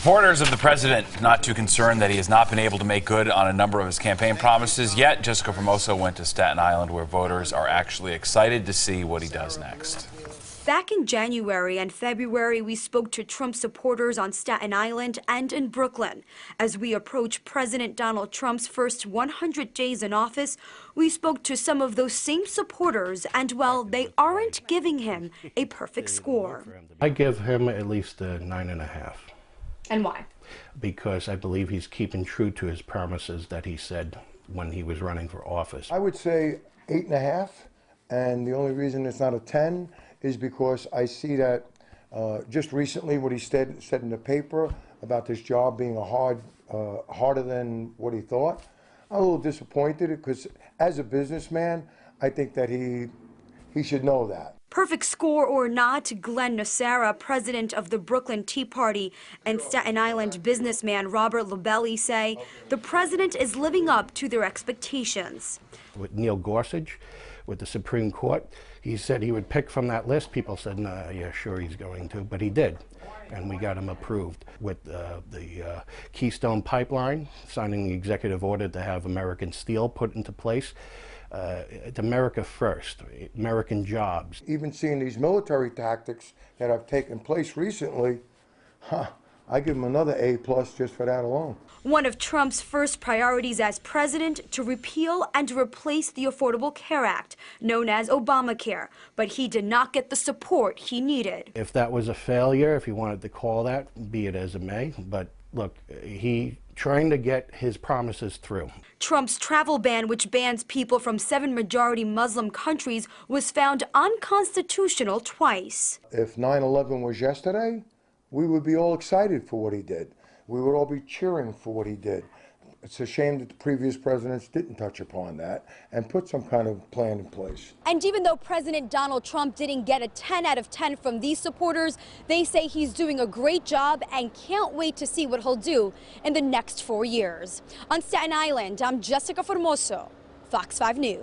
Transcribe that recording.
Supporters of the president not too concerned that he has not been able to make good on a number of his campaign promises. Yet, Jessica Formoso went to Staten Island, where voters are actually excited to see what he does next. Back in January and February, we spoke to Trump supporters on Staten Island and in Brooklyn. As we approach President Donald Trump's first 100 days in office, we spoke to some of those same supporters, and well, they aren't giving him a perfect score. I give him at least a 9.5. And why? Because I believe he's keeping true to his promises that he said when he was running for office. I would say 8.5, and the only reason it's not a 10 is because I see that just recently what he said in the paper about this job being harder than what he thought. I'm a little disappointed because as a businessman, I think that he should know that. Perfect score or not, Glenn Nocera, president of the Brooklyn Tea Party, and Staten Island businessman Robert Lobelli say the president is living up to their expectations. With Neil Gorsuch, with the Supreme Court, he said he would pick from that list. People said, "Nah, yeah, sure he's going to," but he did, and we got him approved. With the Keystone Pipeline, signing the executive order to have American steel put into place. It's America first, American jobs. Even seeing these military tactics that have taken place recently, I give him another A+ just for that alone. One of Trump's first priorities as president to repeal and replace the Affordable Care Act, known as Obamacare, but he did not get the support he needed. If that was a failure, if he wanted to call that, be it as it may, but look, he trying to get his promises through. Trump's travel ban, which bans people from 7 majority Muslim countries, was found unconstitutional twice. If 9/11 was yesterday, we would be all excited for what he did. We would all be cheering for what he did. It's a shame that the previous presidents didn't touch upon that and put some kind of plan in place. And even though President Donald Trump didn't get a 10 out of 10 from these supporters, they say he's doing a great job and can't wait to see what he'll do in the next 4 years. On Staten Island, I'm Jessica Formoso, Fox 5 News.